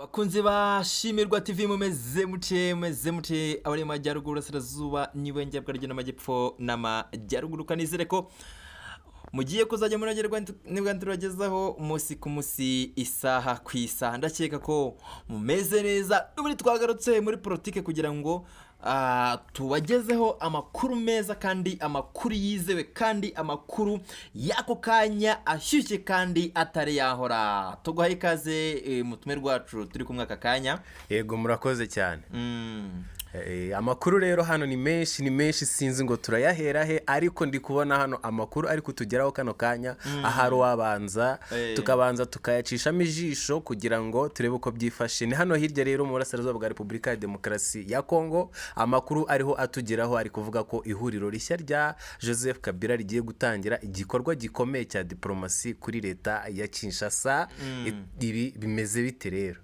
Bakunzi bashimirwa TV mumeze mute abari mu majyaruguru burasirazuba n'iburengerazuba n'amajyepfo n'amajyaruguru kanizere ko mugiye kuzajya munogerwa nibwo turagezaho umunsi ku munsi isaha ku isaha. Ndakeka ko mumeze neza n'uburi twagarutse muri politike kugira ngo tubagezeho amakuru meza kandi amakuru yizewe kandi amakuru y'ako kanya ashyushye kandi atari yahora. Tuguhaye ikaze mutume rwacu turi kumwe aka kanya. Yego murakoze cyane. Amakuru rero hano ni menshi sinzi ngo turayahera he, ariko ndi kubona hano amakuru ari kutugeraho kano kanya ahari wabanza tukabanza tukayacishamo ijisho kugira ngo turebe uko byifashe. Ni hano hirya rero mu burasirazuba bwa Repubulika ya Demokarasi ya Kongo, amakuru ariho atugeraho ari kuvuga ko ihuriro rishya rya Joseph Kabila rigiye gutangira igikorwa gikomeye cya diplomasi kuri leta ya Kinshasa. Ibi bimeze bite rero?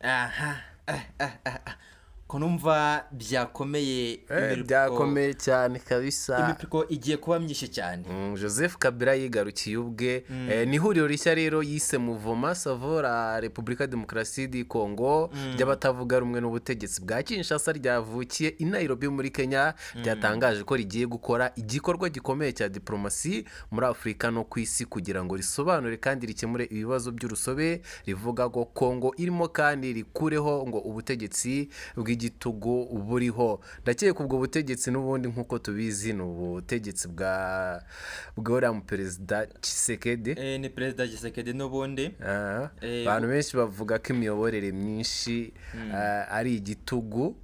Konumva byakomeye byakomeye cyane kabisa, imipiko igiye kuba myinshi cyane. Joseph Kabila yigarukiye ubwe. Ni ihuriro rishya rero yise Mouvement Sauveur la République Démocratique du Congo ry'abatavuga rumwe n'ubutegetsi bwa Kinshasa, ryavukiye i Nairobi muri Kenya. Ryatangaje ko rigiye gukora igikorwa gikomeye cya diplomasi muri Afurika no ku isi kugira ngo risobanure kandi rikemure ibibazo by'urusobe rivuga ko Kongo irimo kandi rikureho ngo ubutegetsi igitugu uburiho. Ndakeka ubwo butegetsi n'ubundi nkuko tubizi ni ubutegetsi bwa uriya perezida Tshisekedi. Ni perezida Tshisekedi n'ubundi. Abantu benshi bavuga ko imiyoborere myinshi ari igitugu.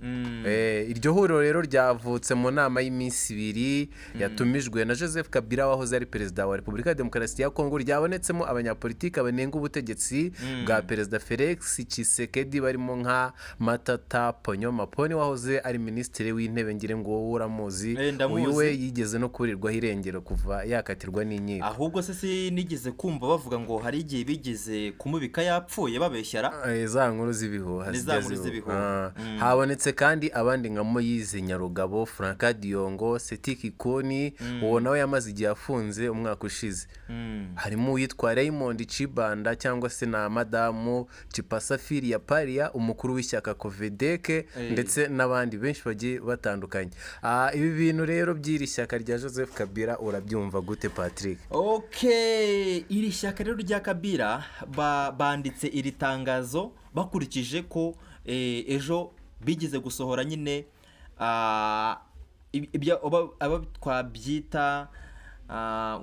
Iryo huriro rero ryavutse mu nama y'iminsi 2 yatumijwe na Joseph Kabila wahoze ari perezida wa Repubulika ya Demokarasi ya Kongo. Ryabonetsemo abanyapolitiki banenga ubutegetsi bwa perezida Felix Tshisekedi barimo nka Matata Ponyo Maponi wahoze ari minisitiri w'intebe, ngire ngo wowe uramuzi. Uyu we yigeze no kurirwaho irengero kuva yakatirwa n'inkiko. Ahubwo se nigeze kumva bavuga ngo hari igihe bigeze kumubika yapfuye babeshyara. Za nkuru z'ibihuha. Habonetse kandi abandi nka Moise Nyarugabo, Franka Diongo, Setiki Koni, uwo nawe yamaze igihe afunze umwaka ushize. Harimo uwitwa Raymond Chibanda cyangwa se na Madamu Chipasafiri ya Paria, umukuru w'ishyaka Covedeke, ndetse n'abandi benshi bagiye batandukanye. Ibi bintu rero by'iri shyaka rya Joseph Kabila urabyumva gute Patrick? Iri shyaka rero rya Kabila banditse iri tangazo bakurikije ko ejo bigize gusohora nyine aba twabyita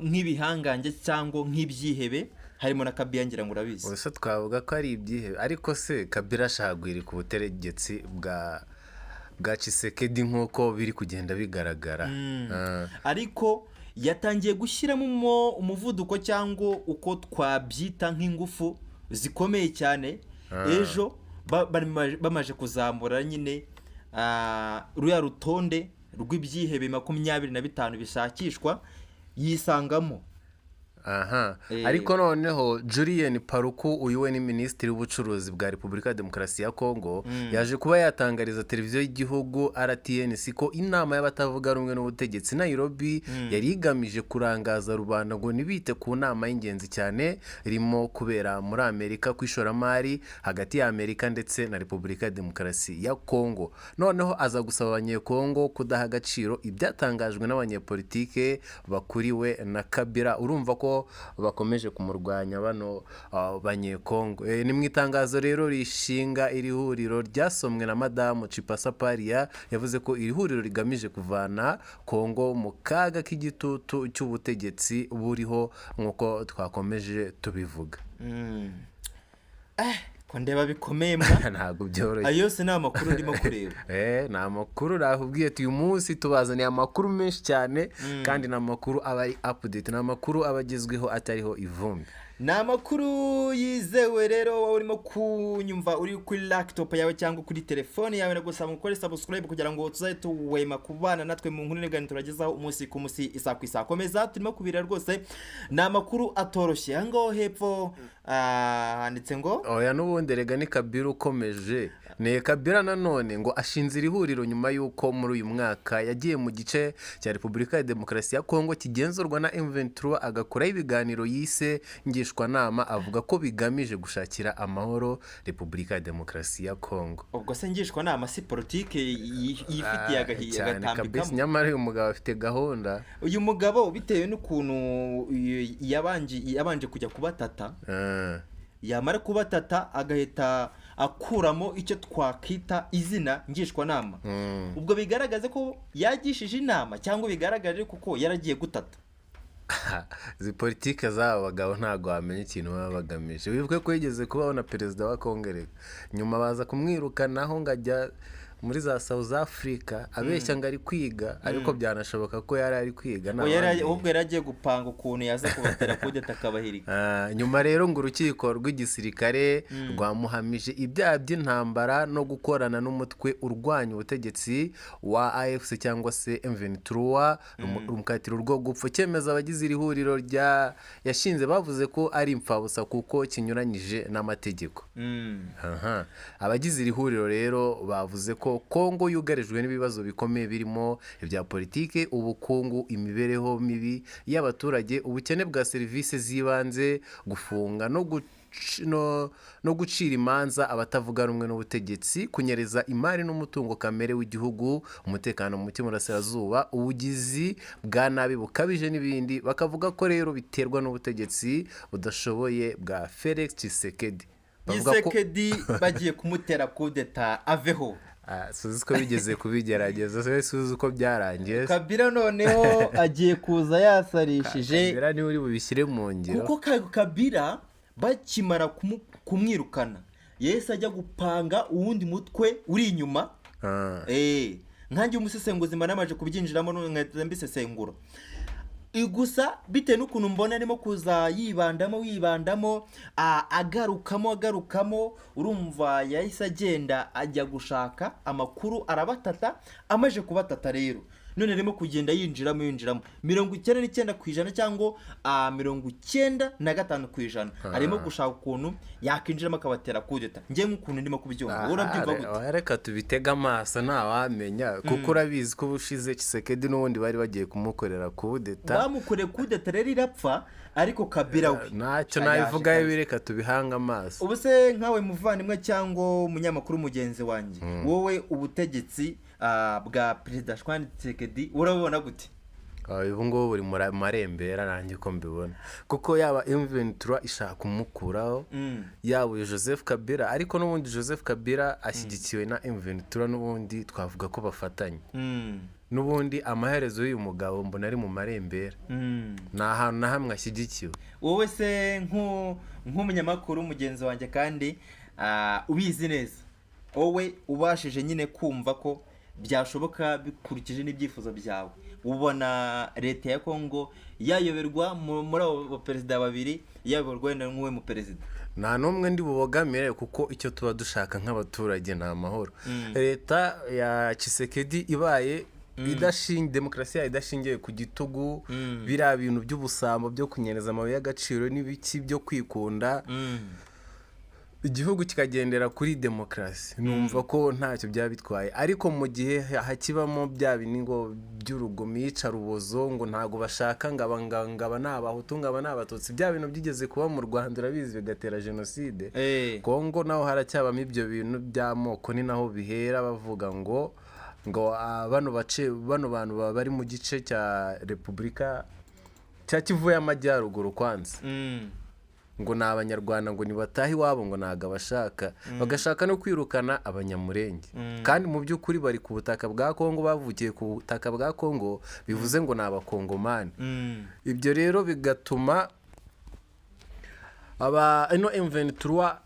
nk'ibihangange cyangwa nk'ibyihebe, harimo na Kabila ngira ngo urabizi. Wese twavuga ko ari ibyihebe, ariko se Kabila ashagwiri ku butegetsi bwa Tshisekedi nk'uko biri kugenda bigaragara. Ariko yatangiye gushyiramo umuvuduko cyangwa uko twabyita nk'ingufu zikomeye cyane. Ejo bamaje kuzamura nyine ruya rutonde rw'ibyihebe 25 bishakishwa yisangamo. Ariko noneho Julien Paluku, uyu we ni minisitiri w'ubucuruzi bwa Repubulika ya Demokarasi ya Kongo, yaje kuba yatangariza televiziyo y'igihugu RTNC ko inama y'abatavuga rumwe n'ubutegetsi Nairobi yari igamije kurangaza rubanda ngo nibite ku nama y'ingenzi cyane irimo kubera muri Amerika ku ishoramari hagati ya Amerika ndetse na Repubulika ya Demokarasi ya Kongo. Noneho aza gusaba abanyekongo kudaha agaciro ibyatangajwe n'abanyepolitike bakuriwe na Kabila. Urumva ko bakomeje kumurwanya bano banyekongo. Ni mu itangazo rero rishinga iri huriro ryasomwe na Madamu Chipasa Paria, yavuze ko iri huriro rigamije kuvana Kongo mu kaga k'igitutu cy'ubutegetsi buriho nk'uko twakomeje tubivuga. Ndeba bikomeye ntabwo byoroshye. Ayo se ni amakuru ndimo kureba. Ni amakuru rahubwiye uyu munsi tubazaniye amakuru menshi cyane, kandi ni amakuru aba ari update, ni amakuru abagezweho atariho ivumbi. Ni amakuru yizewe rero. Wowe urimo kunyumva uri kuri laptop yawe cyangwa kuri telefone yawe, nagusaba gukora subscribe kugira ngo tuzaye tuwema kubana natwe mu nkuru n'ibigani turagezaho umunsi ku munsi isaha ku isaha. Komeza turimo kubira rwose, ni amakuru atoroshye. Ahangaho hepfo handitse ngo oya n'ubundi rega ni Kabila ukomeje ni Kabila nanone ngo ashinze iri huriro nyuma y'uko muri uyu mwaka yagiye mu gice cya Repubulika ya Demokarasi ya Kongo kigenzurwa na M23 agakoraho ibiganiro yise ngishwanama avuga ko bigamije gushakira amahoro Repubulika ya Demokarasi ya Kongo. ubwo se ngishwanama si politike yifitiye agatambikamo. Nyamara uyu mugabo afite gahunda. Uyu mugabo bitewe n'ukuntu yabanje kujya kubatata yamara kubatata agahita akuramo icyo twakita izina ngishwanama. Ubwo bigaragaza ko yagishije inama cyangwa bigaragaje kuko yaragiye gutata. Izi politike z'aba bagabo ntabwo wamenya ikintu baba bagamije. Wibuke ko yigeze kubaho na perezida wa Kongereka nyuma baza kumwirukanaho ngo ajya muri za South Africa abeshya ngo ari kwiga ariko byanashoboka ko yari ari kwiga ahubwo yaragiye gupanga ukuntu yaza kubatera kudeta akabahirika. Nyuma rero ngo urukiko rw'igisirikare rwamuhamije ibyaha by'intambara no gukorana n'umutwe urwanya ubutegetsi wa AFC cyangwa se M23 rumukatira urwo gupfa. Cyemeza abagize iri huriro yashinze bavuze ko ari impfabusa kuko kinyuranyije n'amategeko. Abagize iri huriro rero bavuze ko Kongo yugarijwe n'ibibazo bikomeye birimo ibya politike, ubukungu, imibereho mibi y'abaturage, ubukene bwa serivisi z'ibanze, gufunga no gucira imanza abatavuga rumwe n'ubutegetsi, kunyereza imari n'umutungo kamere w'igihugu, umutekano muke mu burasirazuba, ubugizi bwa nabi bukabije n'ibindi. Bakavuga ko rero biterwa n'ubutegetsi budashoboye bwa Felix Tshisekedi. Bagiye kumutera kudeta aveho. Suzi ko bigeze kubigerageza suzi uko byarangiye. Kabila noneho agiye kuza yasarishije. Kabila ni uri bubishyire mu ngiro. Kuko Kabila bakimara kumwirukana yese ajya gupanga uwundi mutwe uri inyuma. Nkanjye umusesenguzi manamaje kubyinjiramo nkahita mbisesengura. Gusa bitewe n'ukuntu mbona arimo kuza yibandamo agarukamo urumva yahise agenda ajya gushaka amakuru arabatata. Amaje kubatata rero none arimo kugenda yinjiramo 99% cyangwa 95% arimo gushaka ukuntu yakinjiramo akabatera kudeta. Ngiye nk'ukuntu ndimo kubyumva urabyumva gute? Reka tubitega amaso ntawamenya kuko urabizi ko bushize Tshisekedi n'ubundi bari bagiye kumukorera kudeta. Bamukoreye kudeta rero irapfa ariko Kabila we ntacyo nabivuga bireka tubihanga amaso. Ubu se nkawe muvandimwe cyangwa umunyamakuru mugenzi wanjye wowe ubutegetsi bwa Perezida Tshisekedi urabona gute? Ubu ngubu buri marembera nanjye ko mbibona kuko yaba M23 ishaka kumukuraho yaba Joseph Kabila ariko n'ubundi Joseph Kabila ashyigikiwe na M23 n'ubundi twavuga ko bafatanye. N'ubundi amaherezo y'uyu mugabo mbona ari mu marembera nta hantu na hamwe ashyigikiwe. Wowe se nk'umunyamakuru mugenzi wanjye kandi ubizi neza wowe ubashije nyine kumva ko byashoboka bikurikije n'ibyifuzo byawe, ubona leta ya Kongo yayoberwa muri abo perezida babiri yayoberwa n'uwe mu perezida? Nta n'umwe ndi bubogamire kuko icyo tuba dushaka nk'abaturage ni amahoro. Leta ya Tshisekedi ibaye demokarasi idashingiye ku gitugu biriya bintu by'ubusambo byo kunyereza amabuye y'agaciro n'ibiki byo kwikunda igihugu kikagendera kuri demokarasi, numva ko ntacyo byaba bitwaye. Ariko mu gihe hakibamo bya biningo by'urugomo iyicarubozo ngo ntago bashaka ngaba n'abahutu ngaba n'abatutsi, bya bintu byigeze kuba mu Rwanda urabizi bigatera jenoside. Kongo naho haracyabamo ibyo bintu by'amoko, ni naho bihera bavuga ngo bano bantu bari mu gice cya Repubulika cya Kivu y'Amajyaruguru kwanza ngo ni Abanyarwanda ngo nibatahe iwabo ngo ntago abashaka, bagashaka no kwirukana Abanyamurenge. Kandi mu by'ukuri bari ku butaka bwa Kongo, bavukiye ku butaka bwa Kongo, bivuze ngo ni Abakongomani. Ibyo rero bigatuma ino M23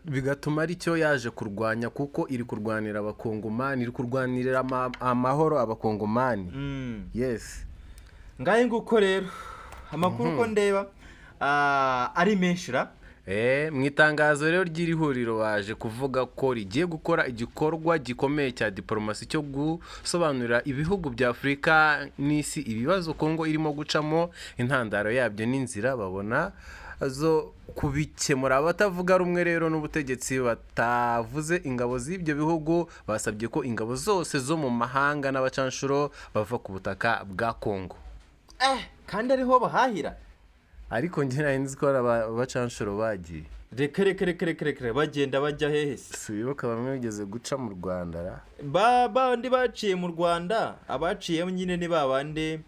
bigatuma ari cyo yaje kurwanya kuko iri kurwanira Abakongomani, iri kurwanirira amahoro Abakongomani. Yes. Ngaye nguko rero amakuru ko ndeba ari menshira. Mu itangazo rero ry'iri huriro baje kuvuga ko rigiye gukora igikorwa gikomeye cya diplomasi cyo gusobanurira ibihugu bya Afurika n'isi ibibazo Kongo irimo gucamo, intandaro yabyo n'inzira babona zo kubikemura. Abatavuga rumwe rero n'ubutegetsi batavuze ingabo z'ibyo bihugu basabye ko ingabo zose zo mu mahanga n'abacanshuro bava ku butaka bwa Kongo. kandi ariho bahahira. Ariko njye nari nzi ko abacanshuro bagiye. Reka bagenda bajya hehe se? Si wibuka bamwe bigeze guca mu Rwanda bandi baciye mu Rwanda, abaciye nyine ni babande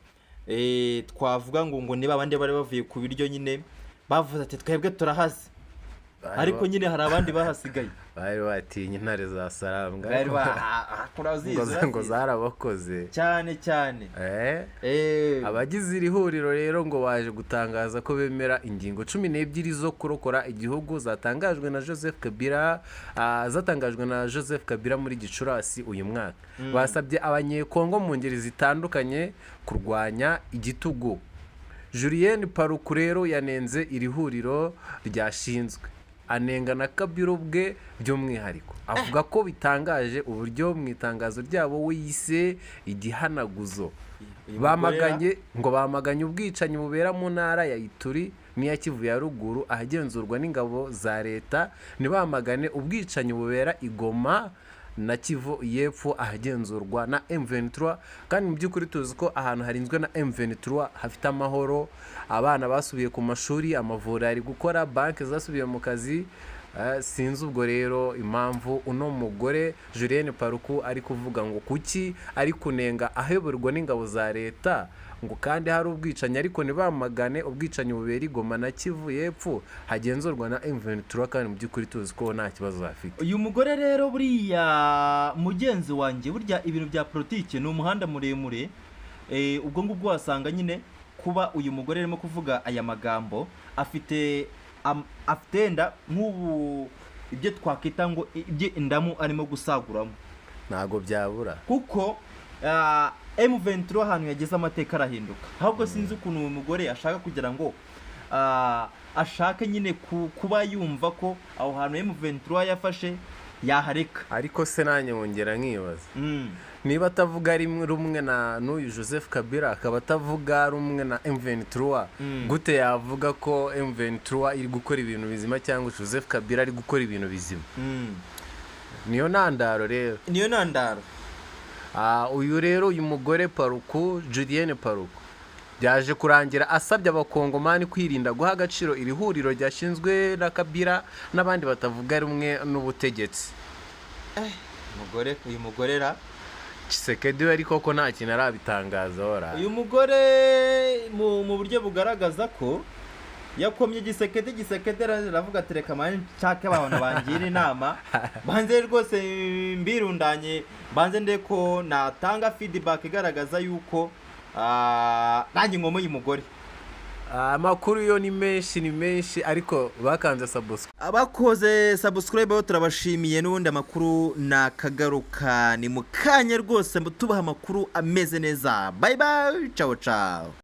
twavuga ngo ni babande bari bavuye ku biryo nyine bavuze ati twebwe turahaze, ariko nyine hari abandi bahasigaye bari batinye intare za Sarambwa ngo zarabakoze cyane. Abagize iri huriro rero ngo baje gutangaza ko bemera ingingo 12 zo kurokora igihugu zatangajwe na Joseph Kabila muri Gicurasi uyu mwaka. Basabye abanyekongo mu ngeri zitandukanye kurwanya igitugu. Julien Paluku rero yanenze iri huriro ryashinzwe, anenga na Kabila ubwe by'umwihariko, avuga ko bitangaje uburyo mu itangazo ryabo wiyise igihanaguzo bamaganye ubwicanyi bubera mu ntara ya Ituri n'iya Kivu ya ruguru ahagenzurwa n'ingabo za leta, ntibamagane ubwicanyi bubera i Goma na Kivu y'Epfo ahagenzurwa na M23. Kandi mu by'ukuri tuzi ko ahantu harinzwe na M23 hafite amahoro, abana basubiye ku mashuri, amavuriro ari gukora, banki zasubiye mu kazi. Sinzi ubwo rero impamvu uno mugore Julien Paluku ari kuvuga ngo kuki ari kunenga aheburwa n'ingabo za leta ngo kandi hari ubwicanyi, ariko ntibamagane ubwicanyi bubera i Goma na Kivu y'Epfo hagenzurwa na M23, kandi mu by'ukuri tuzi ko nta kibazo afite. Uyu mugore rero buriya mugenzi wanjye, burya ibintu bya politike ni umuhanda muremure. Ubwo ngubwo wasanga nyine kuba uyu mugore arimo kuvuga aya magambo afite enda nk'ubu ibyo twakwita ngo ibyo indamu arimo gusaguramo ntago byabura, kuko M23 ahantu yageze amateka arahinduka. Ahubwo sinzi ukuntu uyu mugore ashaka kugira ngo ashake nyine kuba yumva ko aho hantu M23 yafashe yahareka. Ariko se nanjye wongera nkibaza, niba atavuga rumwe na n'uyu Joseph Kabila, akaba atavuga rumwe na M23, gute yavuga ko M23 iri gukora ibintu bizima cyangwa Joseph Kabila ari gukora ibintu bizima? Niyo ntandaro rero, niyo ntandaro. Uyu rero uyu mugore Paluku, Julien Paluku, byaje kurangira asabye abakongomani kwirinda guha agaciro iri huriro ryashinzwe na Kabila n'abandi batavuga rumwe n'ubutegetsi. Uyu mugore ra Tshisekedi ariko ko nta kintu arabitangaza ora. Uyu mugore mu buryo bugaragaza ko yakomye Tshisekedi aravuga ati reka manje nshake abantu bangira inama, banze rwose mbirundanye, banze ndeko natanga feedback igaragaza yuko nanjye ngomo uyu mugore. Amakuru yo ni menshi ariko bakanze subscribe. Abakoze subscribe turabashimiye, n'ubundi amakuru nakagaruka ni mukanya rwose tubaha amakuru ameze neza. Bye bye, ciao.